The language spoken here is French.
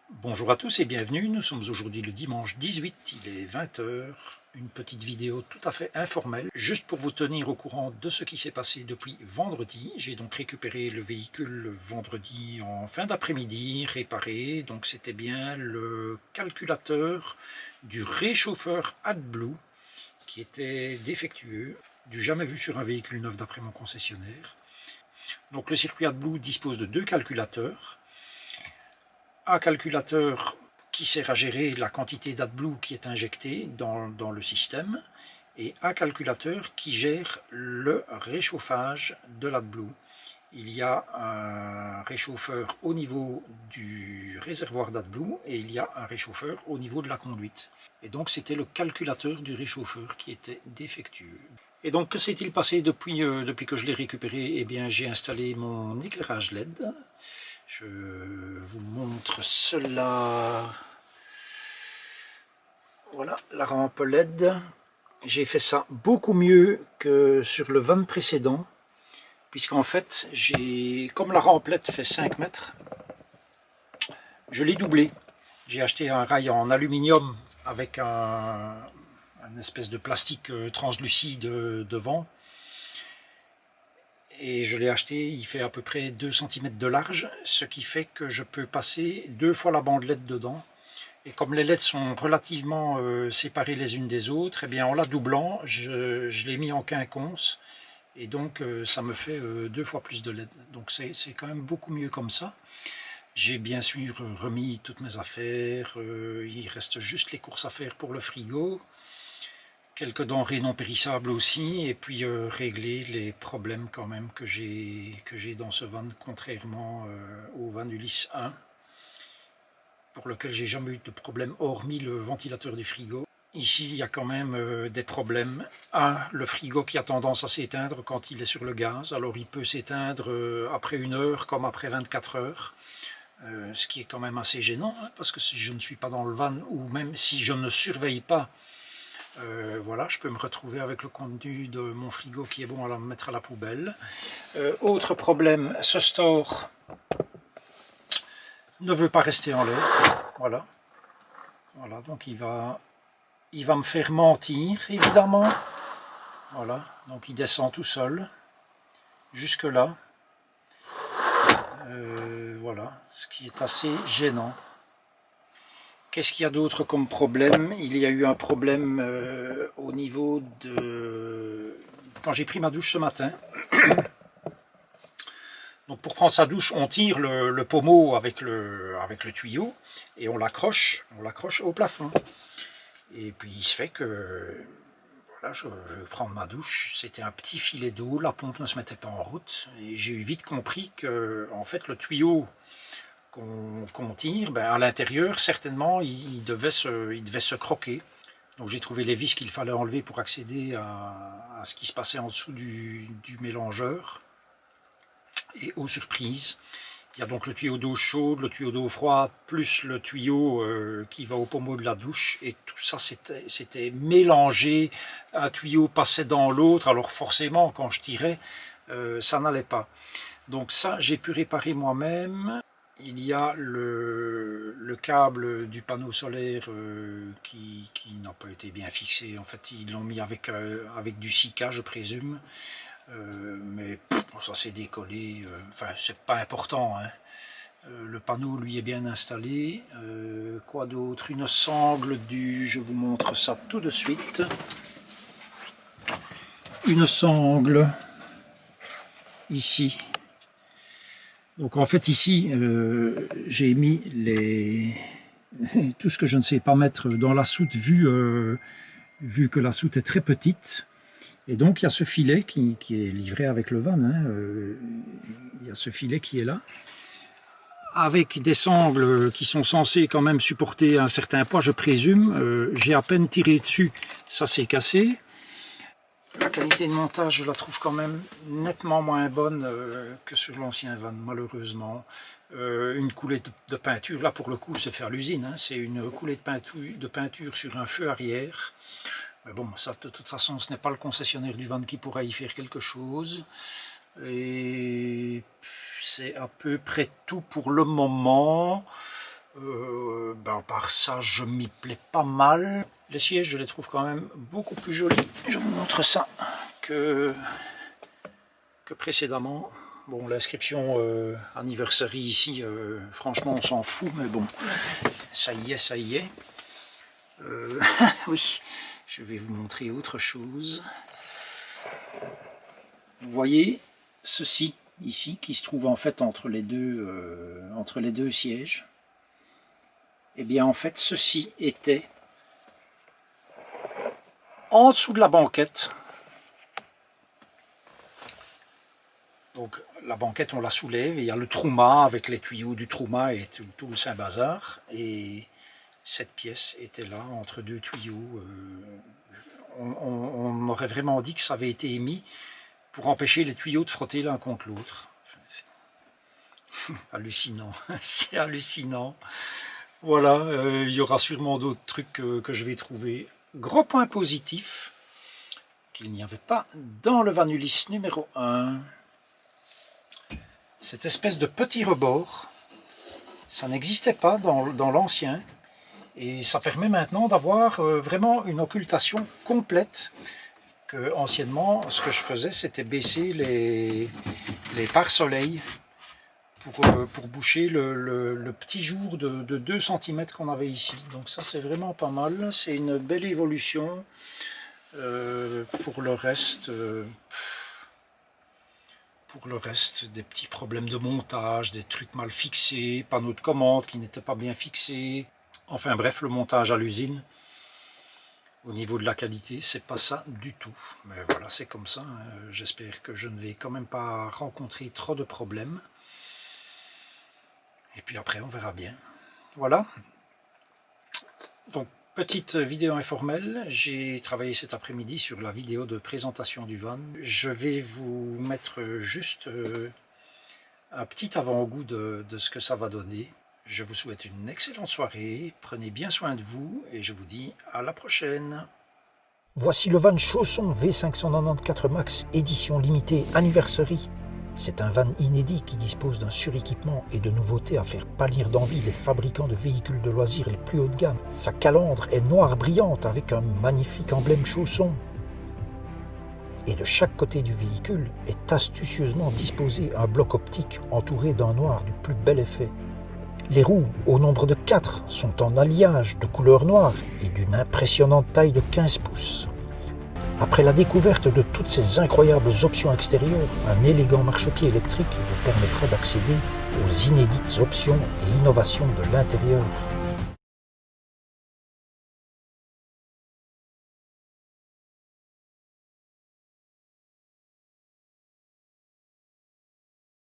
Bonjour à tous et bienvenue, nous sommes aujourd'hui le dimanche 18, il est 20 h, une petite vidéo tout à fait informelle, juste pour vous tenir au courant de ce qui s'est passé depuis vendredi. J'ai donc récupéré le véhicule vendredi en fin d'après-midi, réparé, donc c'était bien le calculateur du réchauffeur AdBlue qui était défectueux, du jamais vu sur un véhicule neuf d'après mon concessionnaire. Donc le circuit AdBlue dispose de deux calculateurs. Un calculateur qui sert à gérer la quantité d'AdBlue qui est injectée dans le système et un calculateur qui gère le réchauffage de l'AdBlue. Il y a un réchauffeur au niveau du réservoir d'AdBlue et il y a un réchauffeur au niveau de la conduite. Et donc c'était le calculateur du réchauffeur qui était défectueux. Et donc que s'est-il passé depuis que je l'ai récupéré? Eh bien j'ai installé mon éclairage LED. Je vous montre cela. Voilà la rampe LED. J'ai fait ça beaucoup mieux que sur le van précédent, puisqu'en fait, comme la rampe LED fait 5 mètres, je l'ai doublé. J'ai acheté un rail en aluminium avec un espèce de plastique translucide devant. Et je l'ai acheté, il fait à peu près 2 cm de large, ce qui fait que je peux passer 2 fois la bande LED dedans. Et comme les LED sont relativement séparées les unes des autres, eh bien en la doublant, je l'ai mis en quinconce, et donc ça me fait 2 fois plus de LED. Donc c'est quand même beaucoup mieux comme ça. J'ai bien sûr remis toutes mes affaires, il reste juste les courses à faire pour le frigo. Quelques denrées non périssables aussi, et puis régler les problèmes quand même que j'ai dans ce van, contrairement au van Ulysse 1, pour lequel j'ai jamais eu de problème hormis le ventilateur du frigo. Ici il y a quand même des problèmes. Le frigo qui a tendance à s'éteindre quand il est sur le gaz, alors il peut s'éteindre après 1 heure comme après 24 heures. Ce qui est quand même assez gênant, hein, parce que si je ne suis pas dans le van, ou même si je ne surveille pas, voilà, je peux me retrouver avec le contenu de mon frigo qui est bon à la mettre à la poubelle. Autre problème, ce store ne veut pas rester en l'air. Voilà. Voilà, donc il va me faire mentir, évidemment. Voilà, donc il descend tout seul, jusque là. Voilà, ce qui est assez gênant. Qu'est-ce qu'il y a d'autre comme problème? Il y a eu un problème au niveau de... Quand j'ai pris ma douche ce matin, donc pour prendre sa douche, on tire le pommeau avec le tuyau et on l'accroche au plafond. Et puis il se fait que voilà, je veux prendre ma douche, c'était un petit filet d'eau, la pompe ne se mettait pas en route, et j'ai eu vite compris que en fait le tuyau qu'on tire, ben, à l'intérieur, certainement, il devait se croquer. Donc j'ai trouvé les vis qu'il fallait enlever pour accéder à ce qui se passait en dessous du mélangeur. Et aux surprises, il y a donc le tuyau d'eau chaude, le tuyau d'eau froide, plus le tuyau qui va au pommeau de la douche. Et tout ça, c'était mélangé. Un tuyau passait dans l'autre. Alors forcément, quand je tirais, ça n'allait pas. Donc ça, j'ai pu réparer moi-même. Il y a le câble du panneau solaire qui n'a pas été bien fixé. En fait, ils l'ont mis avec du Sika, je présume. Mais ça s'est décollé. Enfin, c'est pas important, hein. Le panneau, lui, est bien installé. Quoi d'autre? Une sangle je vous montre ça tout de suite. Une sangle, ici. Donc en fait ici, j'ai mis tout ce que je ne sais pas mettre dans la soute, vu que la soute est très petite. Et donc il y a ce filet qui est livré avec le van, hein, il y a ce filet qui est là, avec des sangles qui sont censées quand même supporter un certain poids, je présume. J'ai à peine tiré dessus, ça s'est cassé. La qualité de montage, je la trouve quand même nettement moins bonne que sur l'ancien van, malheureusement. Une coulée de peinture, là pour le coup c'est fait à l'usine, hein, c'est une coulée de peinture sur un feu arrière. Mais bon, ça de toute façon ce n'est pas le concessionnaire du van qui pourra y faire quelque chose. Et c'est à peu près tout pour le moment. À part ça, je m'y plais pas mal. Les sièges, je les trouve quand même beaucoup plus jolis. Je vous montre ça que précédemment. Bon, l'inscription anniversary ici, franchement, on s'en fout, mais bon, ça y est, ça y est. Oui, je vais vous montrer autre chose. Vous voyez ceci ici, qui se trouve en fait entre les deux sièges. Eh bien, en fait, ceci était en dessous de la banquette. Donc, la banquette, on la soulève, et il y a le trouma avec les tuyaux du trouma et tout le Saint-Bazar. Et cette pièce était là, entre deux tuyaux. On aurait vraiment dit que ça avait été émis pour empêcher les tuyaux de frotter l'un contre l'autre. C'est hallucinant, c'est hallucinant. Voilà, il y aura sûrement d'autres trucs que je vais trouver. Gros point positif, qu'il n'y avait pas dans le Van Ulysse numéro 1. Cette espèce de petit rebord, ça n'existait pas dans l'ancien. Et ça permet maintenant d'avoir vraiment une occultation complète. Que anciennement, ce que je faisais, c'était baisser les pare-soleil pour boucher le petit jour de 2 cm qu'on avait ici. Donc ça, c'est vraiment pas mal. C'est une belle évolution. Pour le reste, des petits problèmes de montage, des trucs mal fixés, panneaux de commande qui n'étaient pas bien fixés. Enfin bref, le montage à l'usine, au niveau de la qualité, c'est pas ça du tout. Mais voilà, c'est comme ça. J'espère que je ne vais quand même pas rencontrer trop de problèmes. Et puis après, on verra bien. Voilà. Donc, petite vidéo informelle. J'ai travaillé cet après-midi sur la vidéo de présentation du van. Je vais vous mettre juste un petit avant-goût de ce que ça va donner. Je vous souhaite une excellente soirée, prenez bien soin de vous et je vous dis à la prochaine. Voici le van Chausson V594 Max édition limitée Anniversary. C'est un van inédit qui dispose d'un suréquipement et de nouveautés à faire pâlir d'envie les fabricants de véhicules de loisirs les plus haut de gamme. Sa calandre est noire brillante avec un magnifique emblème Chausson. Et de chaque côté du véhicule est astucieusement disposé un bloc optique entouré d'un noir du plus bel effet. Les roues, au nombre de 4, sont en alliage de couleur noire et d'une impressionnante taille de 15 pouces. Après la découverte de toutes ces incroyables options extérieures, un élégant marchepied électrique vous permettra d'accéder aux inédites options et innovations de l'intérieur.